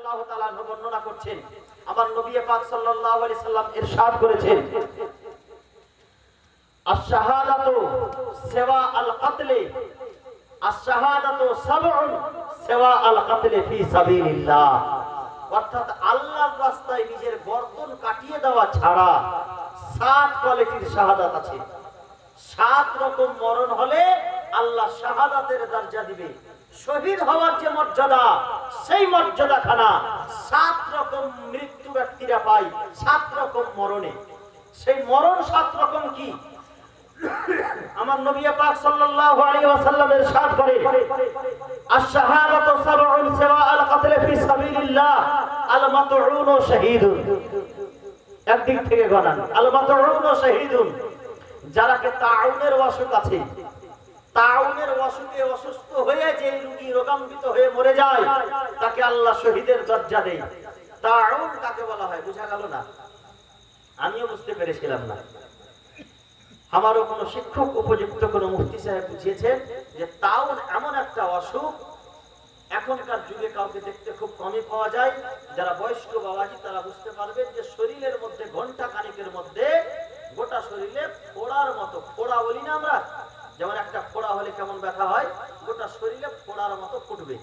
রাদিয়াল্লাহু তাআলা বর্ণনা করছেন, আমার নবী পাক সাল্লাল্লাহু আলাইহি সাল্লাম ইরশাদ করেছেন, আশ-শাহাদাতু সিওয়া আল-কাতলি, আশ-শাহাদাতু সাবউন সিওয়া আল-কাতলি ফি সাবিলিল্লাহ। অর্থাৎ আল্লাহর রাস্তায় নিজের গর্দন কাটিয়ে দেওয়া ছাড়া 7 কোয়ালিটির শাহাদাত আছে। 7 রকম মরণ হলে আল্লাহ শাহাদাতের দরজা দিবে। শহীদ হওয়ার যে মর্যাদা, সেই মর্যাদা খানা 7 রকম মৃত্যু ব্যক্তিরা পায় 7 রকম মরণে। সেই মরণ 7 রকম কি? আমার নবী পাক সাল্লাল্লাহু আলাইহি ওয়াসাল্লাম ইরশাদ করেন, আশ-শাহাদাতু সাবউন সিওয়া আল-কাতল ফি সাবিলিল্লাহ, আল-মাতউন শাহীদুন। একদিক থেকে গণান, আল-মাতউন শাহীদুন। যারাকে তাউনের অসুখ আছে, তাউনের অসুখে অসুস্থ হয়ে যে রোগী রোগান্বিত হয়ে মরে যায়, তাকে আল্লাহ শহীদের দরজা দেয়। তাউন কাকে বলা হয় বুঝা গেল না? আমিও বুঝতে পেরেছিলাম না। আমারও কোন শিক্ষক উপযুক্ত কোন মুফতি সাহেব বুঝিয়েছেন যে তাউন এমন একটা অসুখ, এখনকার যুগে কাউকে দেখতে খুব কমই পাওয়া যায়। যারা বয়স্ক বাবাজি তারা বুঝতে পারবেন যে শরীরের মধ্যে ঘন্টা খানিকের মধ্যে গোটা শরীরে ফোড়ার মতো, ফোড়া বলি না আমরা, যেমন একটা ফোড়া হলে কেমন ব্যথা হয়, গোটা শরীরে ফোড়ার মতো ফুটবে।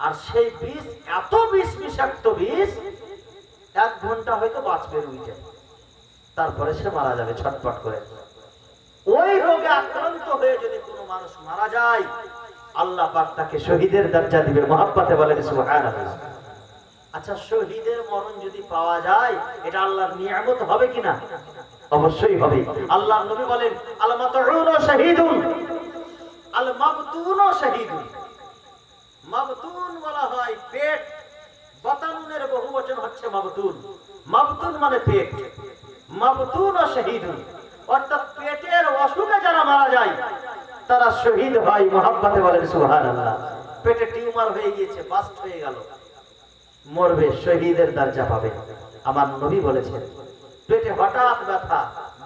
আর সেই বিষ এত বিষাক্ত বিষ, 1 ঘন্টা হয়তো বাঁচবে রুগীটা, তারপরে সে মারা যাবে ছটপট করে। ওই রোগে আক্রান্ত হয়ে যদি কোনো মানুষ মারা যায়, আল্লাহ পাক তাকে শহীদের দরজা দিবে। মহব্বতে বলেন সুবহানাল্লাহ। আচ্ছা, শহীদের মরণ যদি পাওয়া যায়, এটা আল্লাহর নিয়ামত হবে কিনা? অবশ্যই হবে। আল্লাহর নবী বলেন, আল মাতউন শাহীদুন, আল মাবতুন শাহীদুন। মাবতুন বলা হয় পেট, বাতানুনের বহুবচন হচ্ছে মাবতুন। মাবতুন মানে পেট, মাবতুন শাহীদুন। অর্থাৎ পেটের অসুখে যারা মারা যায় তারা শহীদ হয়। মহব্বতে বলেন সুবহানাল্লাহ। পেটে টিউমার হয়ে গিয়েছে, বাস্ট হয়ে গেল, মরবে, শহীদের দরজা পাবে। আমার নবী বলেছেন, পেটে হঠাৎ ব্যথা,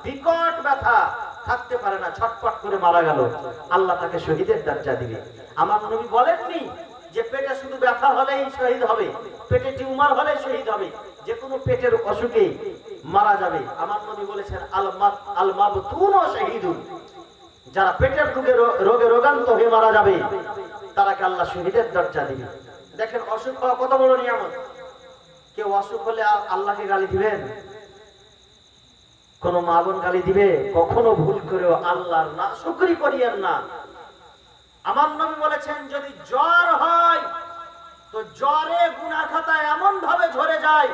বিকট ব্যথা, থাকতে পারে না, ছটপট করে মারা গেল, আল্লাহ তাকে শহীদের দরজা দিবে। আমার নবী বলেননি যে পেটে শুধু ব্যথা হলেই শহীদ হবে, পেটে টিউমার হলে শহীদ হবে, যে কোনো পেটের অসুখে মারা যাবে। আমার নবী বলেছেন, আল মাবতুন শাহীদুন। যারা পেটের রোগে রোগান্ত হয়ে মারা যাবে, তারাকে আল্লাহ শহীদের দরজা দিবে। দেখেন, অসুখ হওয়া কত বড় নিয়ামত। কেউ অসুখ হলে আল্লাহকে গালি দিবেন? কোন মা বোন গালি দিবে? কখনো ভুল করেও আল্লাহর না শুকরি করিয়েন না। আমার নবী বলেছেন, যদি জ্বর হয় তো জ্বরে গুনাহ খাতা এমন ভাবে ঝরে যায়,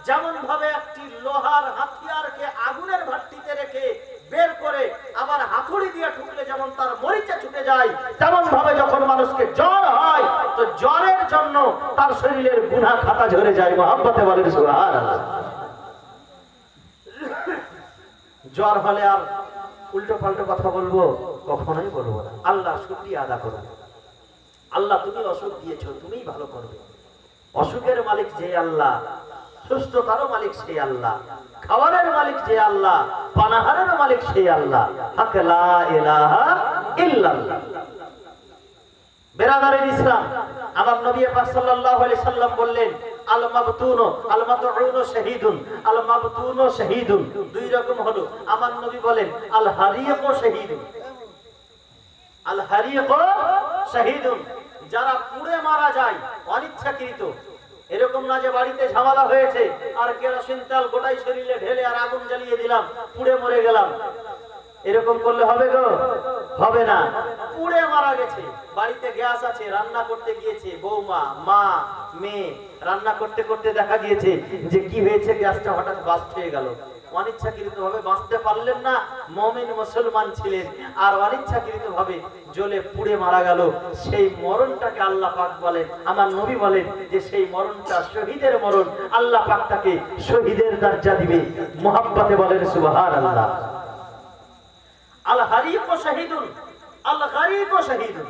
যেমন ভাবে একটি লোহার হাতিয়ারকে আগুনের ভাট্টিতে রেখে বের করে আবার হাতুড়ি দিয়ে ঠুকলে যেমন তার মরিচা ছুটে যায়, তেমন ভাবে যখন মানুষকে জ্বর হয় তো জ্বরের জন্য তার শরীরের গুনাহ খাতা ঝরে যায়। মহব্বতে বলেন সুবহানাল্লাহ। জ্বর হলে আর উল্টো পাল্টো কথা বলবো? কখনোই বলবো না। আল্লাহ শুকরিয়া আদা করুন। আল্লাহ, তুমি অসুখ দিয়েছো, তুমিই ভালো করবে। অসুখের মালিক যে আল্লাহ, সুস্থতারও মালিক সেই আল্লাহ, খাবারের মালিক যে আল্লাহ, পানাহারের মালিক সেই আল্লাহ। হক লা ইলাহা ইল্লাল্লাহ। বেরাদারের ইসলাম, আমার নবী পাক সাল্লাল্লাহু আলাইহি সাল্লাম বললেন, আল মাবতুন আল মাতউন শাহীদুন, আল মাবতুন শাহীদুন। 2 রকম হলো। আমার নবী বলেন, আল হারিক শাহীদুন, আল হারিক শাহীদুন। যারা পুড়ে মারা যায় অনিচ্ছাকৃত, এরকম না যে বাড়িতে ঝামেলা হয়েছে আর কেরোসিন তেল গোটাই শরীরে ঢেলে আর আগুন জ্বালিয়ে দিলাম, পুড়ে মরে গেলাম, এরকম করলে হবে গো? হবে না। পুড়ে মারা গেছে, বাড়িতে গ্যাস আছে, রান্না করতে গিয়েছে বৌমা, মা, মেয়ে, রান্না করতে করতে দেখা গিয়েছে যে কি হয়েছে, গ্যাসটা হঠাৎ বাস্ট হয়ে গেল। অনিচ্ছাকৃত ভাবে বাঁচতে পারলেন না, মুমিন মুসলমান ছিলেন, আর অনিচ্ছাকৃত ভাবে জ্বলে পুড়ে মারা গেল। সেই মরণটাকে আল্লাহ পাক বলেন, আমার নবী বলেন যে সেই মরণটা শহীদের মরণ। আল্লাহ পাক তাকে শহীদের দরজা দিবে। মুহাব্বতে বলেন সুবহানাল্লাহ। আল হারিক শাহীদুন, আল গারিক শাহীদুন।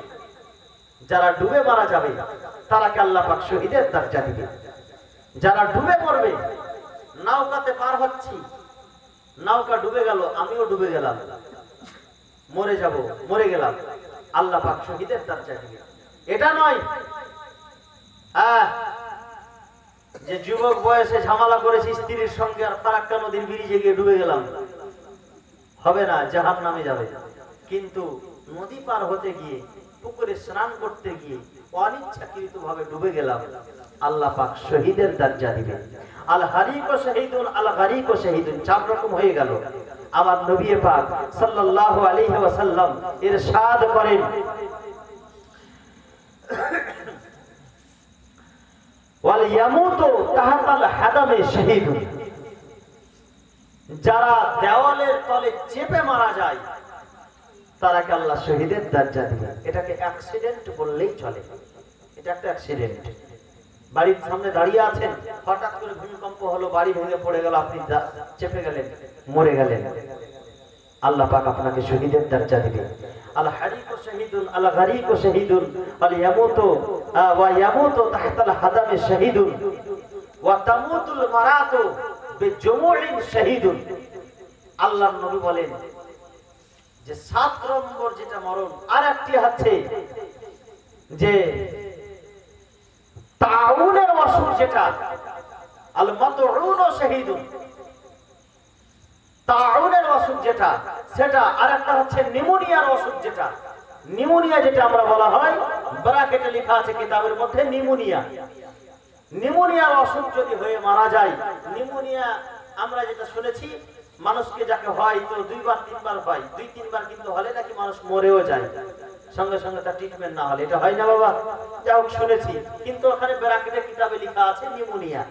যারা ডুবে মারা যাবে তারাকে আল্লাহ পাক শহীদের দরজা দিবে। যারা ডুবে মরবে, নৌকাতে পার হচ্ছি, নৌকা ডুবে গেল, আমিও ডুবে গেলাম, মরে যাব, মরে গেলাম, আল্লাহ পাক শহীদের দরজা দিবে। এটা নয় যে যুবক বয়সে ঝামেলা করেছি স্ত্রীর সঙ্গে আর ফারাক্কা নদীর ব্রিজে গিয়ে ডুবে গেলাম, হবে না, জাহান্নামে যাবে। কিন্তু নদী পার হতে গিয়ে, পুকুরে স্নান করতে গিয়ে অনিচ্ছাকৃত ভাবে ডুবে গেলাম, আল্লাহ পাক শহীদের দরজা দিবে। আল হারিক শহীদুন আল গারিক শহীদুন, 4 রকম হয়ে গেল। আমার নবী পাক সাল্লাল্লাহু আলাইহি ওয়াসাল্লাম ইরশাদ করেন, ওয়াল ইয়ামুতু তাহতাল হাদামে শহীদুন, যারা দেওয়ালের তলে চেপে মারা যায় তারাকে আল্লাহ শহীদের দরজা দিবেন। এটাকে অ্যাক্সিডেন্ট বললেই চলে, এটা একটা অ্যাক্সিডেন্ট। বাড়ির সামনে দাঁড়িয়ে আছেন, হঠাৎ করে ভূমিকম্প হলো, বাড়ি ভেঙে পড়ে গেল, আপনি চেপে গেলেন, মরে গেলেন, আল্লাহ পাক আপনাকে শহীদের দরজা দিবেন। আল হারিক শহীদুন আল গারিক শহীদুন আল ইয়ামুতু ওয়া ইয়ামুতু তাহতাল হাদামে শহীদুন ওয়া তামুতুল মারাতু বিজুমুইন শহীদুন। আল্লাহর নবী বলেন যে 7 নম্বর যেটা মরণ, আর একটি হচ্ছে যে তাউনের অসুখ, যেটা আল মাতউন শহীদুন, তাউনের অসুখ যেটা, সেটা। আর একটা হচ্ছে নিউমোনিয়ার অসুখ, যেটা নিউমোনিয়া, যেটা আমরা বলা হয়, ব্র্যাকেটে লেখা আছে কিতাবের মধ্যে নিউমোনিয়া। নিউমোনিয়ার অসুখ যদি হয়ে মারা যায়, নিউমোনিয়া আমরা যেটা শুনেছি, মানুষকে যাকে হয় তো 2বার 3বার হয়, 2-3 বার কিন্তু হলে নাকি মানুষ মরেও যায় সঙ্গে সঙ্গে, তার ট্রিটমেন্ট না হলে। এটা হয় না বাবা? যাও শুনেছি, কিন্তু ওখানে ব্র্যাকেটে কিতাবে লেখা আছে নিউমোনিয়া।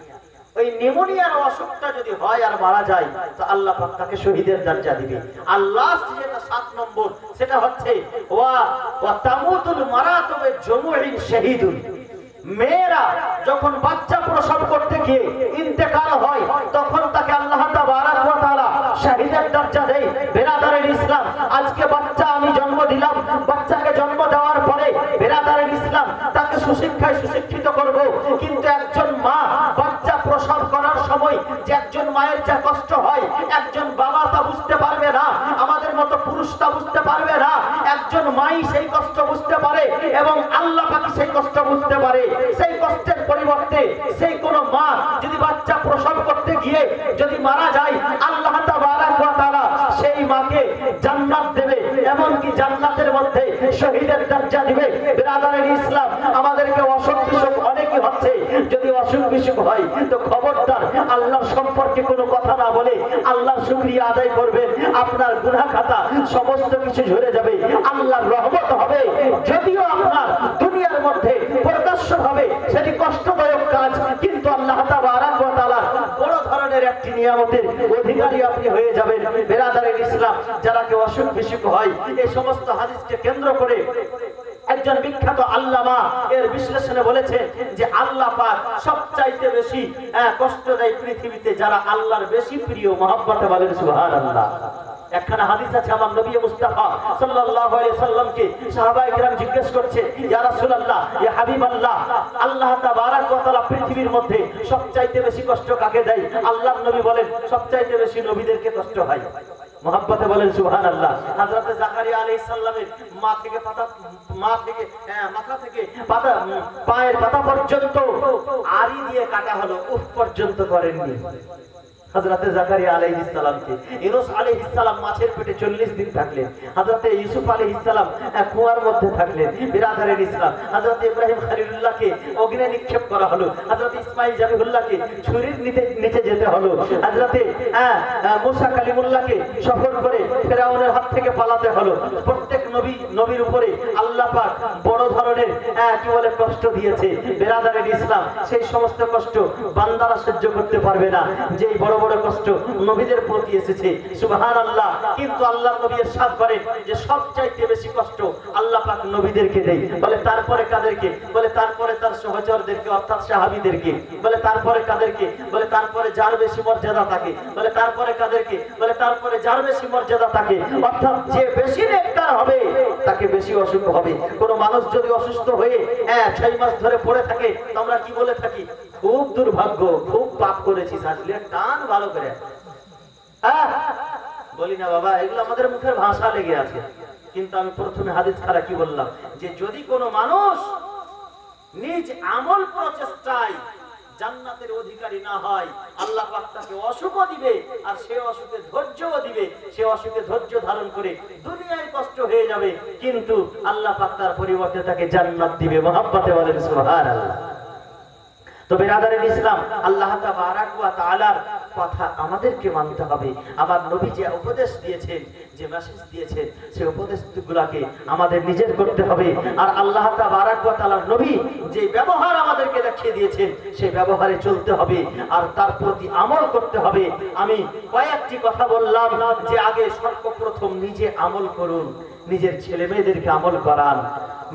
ওই নিউমোনিয়ার অসুখটা যদি হয় আর মারা যায় তো আল্লাহ পাক তাকে শহীদের দরজা দিবে। আল্লাহ যেটা 7 নম্বর, সেটা হচ্ছে ওয়া তামুতুল মারাতু বিজুমুইন শহীদুন। মেয়েরা যখন বাচ্চা প্রসব করতে গিয়ে ইন্তেকাল হয়, তখন তাকে আল্লাহ তাবারাক ওয়া তাআলা শহীদের দরজা দেয়। বেরাদারের ইসলাম, আজকে বাচ্চা আমি জন্ম দিলাম, বাচ্চাকে জন্ম দেওয়ার পরে বেরাদারের ইসলাম তাকে সুশিক্ষায় সুশিক্ষিত করব, কিন্তু একজন মা বাচ্চা প্রসব করার সময় যে একজন মায়ের যা কষ্ট হয়, একজন বাবা তা বুঝতে পারবে না, আমাদের মতো পুরুষ তা বুঝতে পারবে না। একজন মাই সেই কষ্ট বুঝতে পারে এবং আল্লাহ পাক সেই কষ্ট বুঝতে পারে। সেই কষ্টের পরিবর্তে সেই কোন মা যদি বাচ্চা প্রসব করতে গিয়ে যদি মারা যায়, আল্লাহ তাবারাক ওয়া তাআলা সেই মাকে জান্নাত দেবে, এমনকি জান্নাতের মধ্যে শহীদের দরজা দিবে। বিরাদারের ইসলাম, আমাদেরকে অসুখ বিসুখ অনেকই হচ্ছে, যদি অসুখ বিসুখ হয় তো খবরদার আল্লাহর সম্পর্কে কোনো কথা না বলে আল্লাহর শুকরিয়া আদায় করবেন। আপনার গুনাহ খাতা সমস্ত কিছু ঝরে যাবে, আল্লাহর রহমত হবে। যদিও আপনার দুনিয়ার মধ্যে প্রকাশ্য হবে সেটি কষ্টদায়ক কাজ, কিন্তু আল্লাহ তাবারাক ওয়া তাআলা বড় ধরনের একটি নিয়ামতের অধিকারী আপনি হয়ে যাবেন। বিরাদারের ইসলাম, যারা কেউ অসুখ বিসুখ হয়, এই সমস্ত হাদিসকে কেন্দ্র করে একজন বিখ্যাত আল্লামা এর বিশ্লেষণে বলেছেন যে আল্লাহ পাক সবচাইতে বেশি কষ্ট দেয় পৃথিবীতে যারা আল্লাহর বেশি প্রিয়। মহব্বতে বলেন সুবহানাল্লাহ। একখানা হাদিস আছে, আমার নবী মুস্তাফা সাল্লাল্লাহু আলাইহি সাল্লামকে সাহাবায়ে কেরাম জিজ্ঞেস করছে, ইয়া রাসূলুল্লাহ, ইয়া হাবিবাল্লাহ, আল্লাহ তাবারাক ওয়া তাআলা পৃথিবীর মধ্যে সবচাইতে বেশি কষ্ট কাকে দেয়? আল্লাহর নবী বলেন, সবচাইতে বেশি নবীদেরকে কষ্ট হয়। মহব্বতে বলেন সুবহানাল্লাহ। হযরত জাকারিয়া আলাইহিস সালামের মাথা থেকে পায়ের পাতা পর্যন্ত আড়ি দিয়ে কাটা হলো, উফ পর্যন্ত করেননি হযরত জাকারিয়া আলাইহিস সালামকে। ইউনূস আলাইহিস সালাম মাছের পেটে 40 দিন থাকলেন। হযরত ইউসুফ আলাইহিস সালাম কুয়ার মধ্যে থাকলেন। বিরাদারের ইসলাম, হযরত ইব্রাহিম খলিলুল্লাহকে অগ্নি নিক্ষেপ করা হলো, হযরত ইসমাঈল জাবিহুল্লাহকে ছুরির নিচে যেতে হলো, হযরত মুসা কালিমুল্লাহকে সফর করে ফেরাউনের হাত থেকে পালাতে হলো। প্রত্যেক নবীর উপরে আল্লাহ পাক বড় ধরনের কি বলে কষ্ট দিয়েছে। বিরাদারের ইসলাম, সেই সমস্ত কষ্ট বান্দারা সহ্য করতে পারবে না, যেই বড় বড় কষ্ট নবীদের প্রতি এসেছে। সুবহানাল্লাহ। কিন্তু আল্লাহর নবী ইরশাদ করেন যে সবচাইতে বেশি কষ্ট আল্লাহ পাক নবীদেরকে দেয়। বলে তারপরে কাদেরকে? বলে তারপরে তার সহচরদেরকে, অর্থাৎ সাহাবীদেরকে। বলে তারপরে কাদেরকে? বলে তারপরে যার বেশি মর্যাদা থাকে। বলে তারপরে কাদেরকে? বলে তারপরে যার বেশি মর্যাদা থাকে, অর্থাৎ যে বেশি নেককার হবে তাকে বেশি অসুখ হবে। কোন মানুষ যদি অসুস্থ হয়ে 6 মাস ধরে পড়ে থাকে, আমরা কি বলে থাকি? খুব দুর্ভাগ্য, খুব পাপ করেছিস, আসলে টান ভালো করে বলি না বাবা, এগুলো আমাদের মুখের ভাষা লেগে আছে। কিন্তু আমি প্রথমে হাদিস খারা কি বললাম, যে যদি কোনো মানুষ নিজ আমল প্রচেষ্টায় জান্নাতের অধিকারী না হয়, আল্লাহ পাক তাকে অসুখও দিবে আর সে অসুখে ধৈর্যও দিবে। সে অসুখে ধৈর্য ধারণ করে দুনিয়ায় কষ্ট হয়ে যাবে, কিন্তু আল্লাহ পাক তার পরিবর্তে তাকে জান্নাত দিবে। মহব্বতে বলেন সুবহানাল্লাহ। তো বিরাদারিন ইসলাম, আল্লাহ তাবারাক ওয়া তাআলার কথা আমাদেরকে মানতে হবে। আমার নবী যে উপদেশ দিয়েছেন, যে মেসেজ দিয়েছেন, সেই উপদেশগুলোকে আমাদের নিজের করতে হবে। আর আল্লাহ তাবারাক ওয়া তাআলার নবী যে ব্যবহার আমাদেরকে দেখিয়ে দিয়েছেন, সেই ব্যবহারে চলতে হবে আর তার প্রতি আমল করতে হবে। আমি কয়েকটি কথা বললাম যে আগে সর্বপ্রথম নিজে আমল করুন, নিজের ছেলে মেয়েদেরকে আমল করান।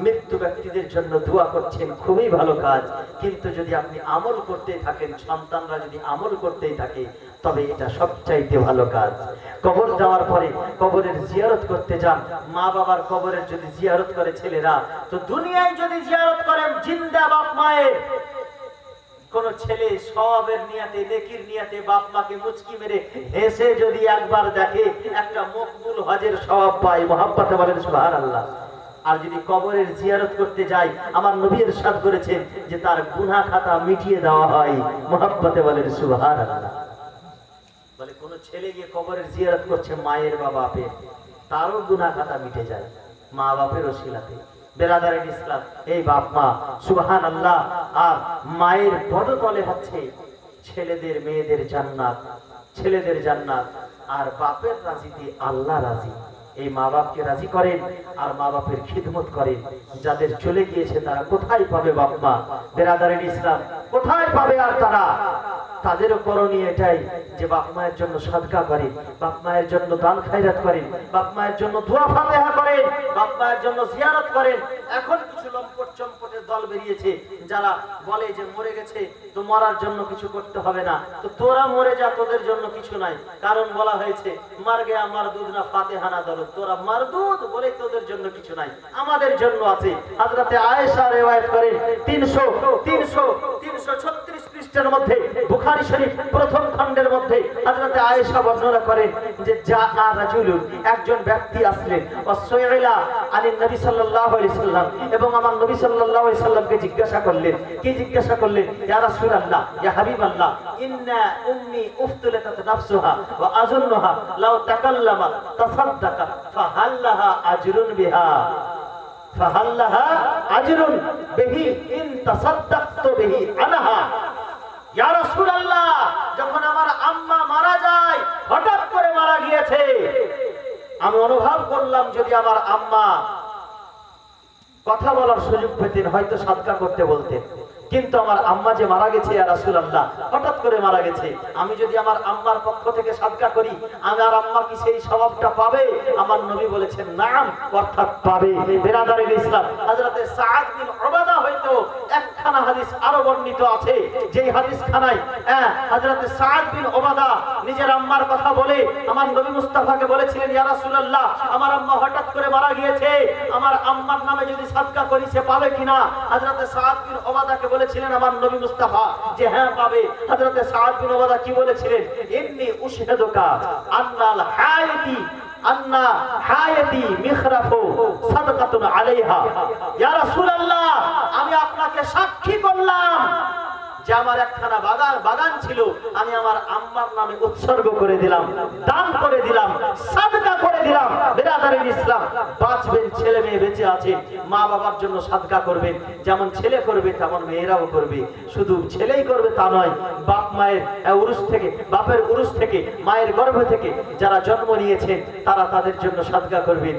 মৃত্যু ব্যক্তিদের জন্য দোয়া করছেন, খুবই ভালো কাজ, কিন্তু যদি আপনি আমল করতেই থাকেন, সন্তানরা যদি আমল করতেই থাকে, তবে এটা সবচাইতে ভালো কাজ। কবর যাওয়ার পরে কবরের জিয়ারত করতে যান। মা বাবার কবরের যদি জিয়ারত করে ছেলেরা, তো দুনিয়ায় যদি জিয়ারত করেন জিন্দা বাপ মায়ের, কোন ছেলে সওয়াবের নিয়াতে, নেকির নিয়াতে বাপ মাকে মুচকি মেরে হেসে যদি একবার দেখে, একটা মকবুল হজের সওয়াব পায়। মহব্বতে বলেন সুবহানাল্লাহ। আর যদি কবরের জিয়ারত করতে যাই, আমার নবী ইরশাদ করেছেন যে তার গুনাহ খাতা মিটিয়ে দেওয়া হয়। মহব্বতে বলেন সুবহানাল্লাহ। বলে কোন ছেলে গিয়ে কবরের জিয়ারত করছে মায়ের বা বাপের, তারও গুনাহ খাতা মিটে যায় মা বাপের ওসিলাতে। বেরাদারিন ইসলাম, এই বাপ মা সুবহানাল্লাহ, আর মায়ের পদতলে হচ্ছে ছেলেদের মেয়েদের জান্নাত, ছেলেদের জান্নাত। আর বাপের রাজিতে আল্লাহ রাজি। এই মা বাপকে রাজি করেন আর মা বাপের খিদমত করেন। যাদের চলে গিয়েছে তারা কোথায় পাবে বাপ মা? বেরাদারিন ইসলাম, কোথায় পাবে? আর তারা, তাদেরও করণীয় এটাই যে বাপ মায়ের জন্য সাদকা করেন, বাপ মায়ের জন্য দান খায়রাত করেন, বাপ মায়ের জন্য দোয়া ফাতিহা করেন, বাপ মায়ের জন্য জিয়ারত করেন। এখন কিছু লম্পট চম্পটের দল বেরিয়েছে যারা বলে যে মরে গেছে তো মরার জন্য কিছু করতে হবে না, তো তোরা মরে যা, তোদের জন্য কিছু নাই। কারণ বলা হয়েছে মার গেয়া মারদুদ না ফাতিহা না দরুদ, তোরা মারদুদ বলে তোদের জন্য কিছু নাই, আমাদের জন্য আছে। হযরতে আয়েশা রিওয়ায়াত করেন 336 পৃষ্ঠার মধ্যে, বুখারী শরীফ প্রথম খণ্ডের মধ্যে হযরতে আয়েশা বর্ণনা করেন যে জাআ রাজুলুন, একজন ব্যক্তি আসলেন, ওয়াসইলা আনিন নবী সাল্লাল্লাহু আলাইহি সাল্লাম, এবং আমার নবী সাল্লাল্লাহু আলাইহি সাল্লামকে জিজ্ঞাসা করলেন। কি জিজ্ঞাসা করলেন? ইয়া রাসূলুল্লাহ, ইয়া হাবিবাল্লাহ, ইন্না উম্মি উফতুলাত নাফসুহা ওয়া আযুন্নুহা লাউ তাকাল্লামা তাসাদদাকা ফাহাল লাহা আজরুন বিহা, ফাহাল লাহা আজরুন বিহি ইন তাসাদদাকতু বিহি আনহা। ইয়া রাসূলুল্লাহ, যখন আমার আম্মা মারা যায়, হঠাৎ করে মারা গিয়েছে, আমি অনুভব করলাম যদি আমার আম্মা কথা বলার সুযোগ পেতেন হয়তো সাদকা করতে বলতেন, কিন্তু আমার আম্মা যে মারা গেছে ইয়া রাসূলুল্লাহ, হঠাৎ করে মারা গেছে, আমি যদি আমার আম্মার পক্ষ থেকে সাদকা করি, আমার আম্মা কি সেই সওয়াবটা পাবে? আমার নবী বলেছেন নাম, অর্থাৎ পাবে। বিরাদারিন ইসলাম, হযরতে সাদ বিন উবাদা হয়তো একখানা হাদিস আরো বর্ণিত আছে, যেই হাদিসখানায় হযরতে সাদ বিন উবাদা নিজের আম্মার কথা বলে আমার নবী মুস্তাফাকে বলেছিলেন, ইয়া রাসূলুল্লাহ, আমার আম্মা হঠাৎ করে মারা গিয়েছে, আমার আম্মার নামে যদি সাদকা করি সে পাবে কিনা? হযরতে সাদ বিন উবাদাকে বলেছিলেন আমার নবী মুস্তাফা যে হ্যাঁ পাবে। হযরতে সাদ বিন উবাদা কি বলেছিলেন? ইন্নী উশহিদুকা আন্নাল হায়াতি আন্না হায়াতি মিখরাফু সাদকাতুন আলাইহা। ইয়া রাসূলুল্লাহ, আমি আপনাকে সাক্ষী করলাম যে আমার একখানা বাগান ছিল, আমি আমার আম্মার নামে উৎসর্গ করে দিলাম, দান করে দিলাম, সাদকা করে দিলাম। বিরাদারিন ইসলাম, বাঁচবেন, ছেলে মেয়ে বেঁচে আছে, মা বাবার জন্য সাদকা করবেন, যেমন ছেলে করবে তেমন মেয়েরাও করবে। শুধু ছেলেই করবে তা নয়, বাপ মায়ের উরুস থেকে, বাপের উরুস থেকে, মায়ের গর্ভ থেকে যারা জন্ম নিয়েছেন তারা তাদের জন্য সাদকা করবেন,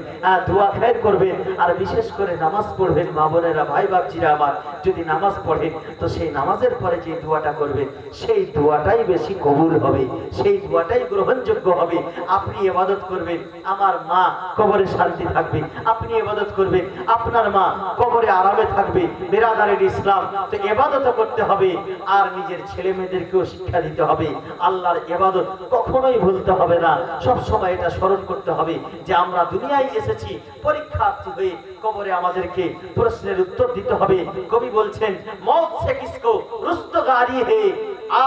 দোয়া খায়ের করবেন। আর বিশেষ করে নামাজ পড়বেন। মা বোনেরা, ভাই বাপজিরা আমার, যদি নামাজ পড়েন তো সেই নামাজের পরে যে দোয়াটা করবেন সেই দোয়াটাই বেশি কবুল হবে, সেই দোয়াটাই গ্রহণযোগ্য হবে। আপনি ইবাদত করবেন, আমার মা কবরে শান্তি থাকবে, আপনি ইবাদত করবেন, আপনার মা কবরে আরামে থাকবে। বিরাদারিন ইসলাম, তো ইবাদত করতে হবে আর নিজের ছেলে মেয়েদেরকেও শিক্ষা দিতে হবে। আল্লাহর ইবাদত কখনোই ভুলতে হবে না, সব সময় এটা স্মরণ করতে হবে যে আমরা দুনিয়ায় এসেছি পরীক্ষার্থী হয়ে, কবরে আমাদেরকে প্রশ্নের উত্তর দিতে হবে। কবি বলছেন, মौत से किसको रुस्तगारी है,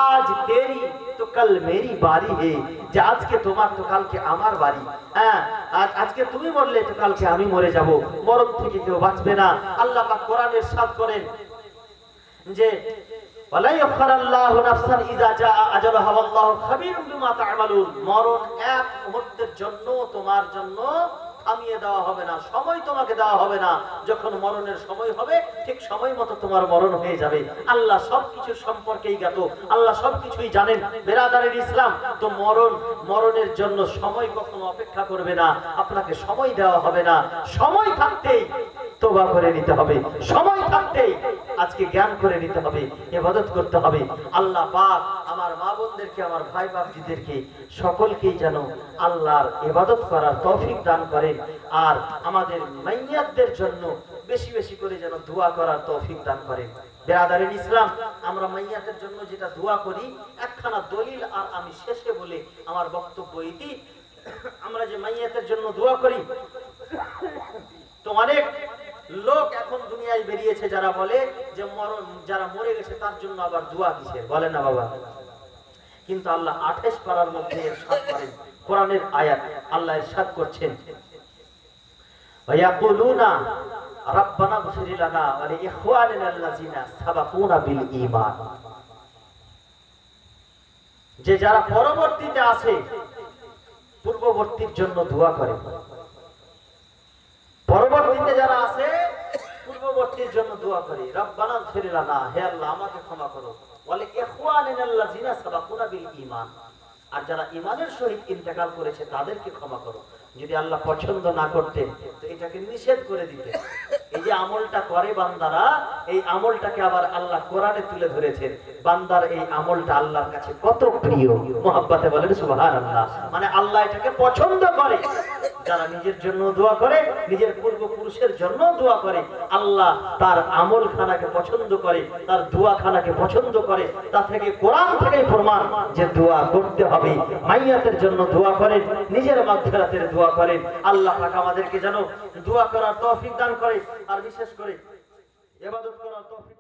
आज तेरी तो कल मेरी बारी है। যে আজকে তোমার তো কালকে আমার বাড়ি। আজকে তুমি মরলে তো কালকে আমি মরে যাব, মরণ থেকে কেউ বাঁচবে না। আল্লাহ পাক কোরআনে ইরশাদ করেন যে ওয়ালা ইউখারাল্লাহু নাফসান ইযা জাআ আজালুহা ওয়াল্লাহু খাবীরুম বিমা তা'মালুন। মরণ এক মুহূর্তের জন্য তোমার জন্য থামিয়ে দেওয়া হবে না, সময় তোমাকে দেওয়া হবে না। যখন মরণের সময় হবে ঠিক সময় মতো তোমার মরণ হয়ে যাবে। আল্লাহ সবকিছু সম্পর্কেই জ্ঞাত, আল্লাহ সবকিছুই জানেন। বেরাদারের ইসলাম তো মরণের জন্য সময় কখনো অপেক্ষা করবে না, আপনাকে সময় দেওয়া হবে না। সময় থাকতেই তওবা করে নিতে হবে, সময় থাকতেই আজকে জ্ঞান করে নিতে হবে, ইবাদত করতে হবে। আল্লাহ পাক আমার মা বোনদেরকে, আমার ভাই বাপজিদেরকে সকলকেই যেন আল্লাহর ইবাদত করার তৌফিক দান করেন। আর আমাদের মাইয়াতদের জন্য বেশি বেশি করে যেন দোয়া করার তৌফিক দান করেন। বেরাদারের ইসলাম, আমরা মাইয়াতের জন্য যেটা দোয়া করি, একখানা দলিল আর আমি শেষে বলে আমার বক্তব্য ইতি। আমরা যে মাইয়াতের জন্য দোয়া করি, তো অনেক লোক এখন দুনিয়ায় বেরিয়েছে যারা বলে যে যারা মরে গেছে তার জন্য আবার দোয়া কিসের, বলে না বাবা। কিন্তু আল্লাহ 28 পারার মধ্যে ইরশাদ করেন, কোরআনের আয়াত, আল্লাহ ইরশাদ করছেন, ওয়ায়াকুলুনা রাব্বানা গফির লানা ওয়া লিইখওয়ানিনা আল্লাযিনা সাবাকুনা বিল ঈমান। যে যারা পরবর্তীতে আছে পূর্ববর্তীর জন্য দোয়া করে, পরবর্তীতে যারা আছে পূর্ববর্তীর জন্য দোয়া করে, রব্বানা গফির লানা, হে আল্লাহ আমাকে ক্ষমা করো, ওয়া লিইখওয়ানিনা আল্লাযিনা সাবাকুনা বিল ঈমান, আর যারা ঈমানের সহিত ইন্তেকাল করেছে তাদেরকে ক্ষমা করো। যদি আল্লাহ পছন্দ না করতেন তো এটাকে নিষেধ করে দিতেন। এই যে আমলটা করে বান্দারা, এই আমলটাকে আবার আল্লাহ কোরআনে তুলে ধরেছেন। বান্দার এই আমলটা আল্লাহর কাছে কত প্রিয়, মুহাব্বতে বলেন সুবহানাল্লাহ। মানে আল্লাহ এটাকে পছন্দ করে। যারা নিজের জন্য দোয়া করে, নিজের পূর্বপুরুষের জন্য দোয়া করে, আল্লাহ তার আমল খানাকে পছন্দ করে, তার দোয়া খানাকে পছন্দ করে। তা থেকে কোরআন থেকে প্রমাণ যে দোয়া করতে হবে। মাইয়াতের জন্য দোয়া করেন, নিজের মাগফিরাতের দোয়া করেন। আল্লাহ পাক আমাদেরকে যেন দোয়া করার তৌফিক দান করে, আর বিশেষ করে ইবাদত করার তৌফিক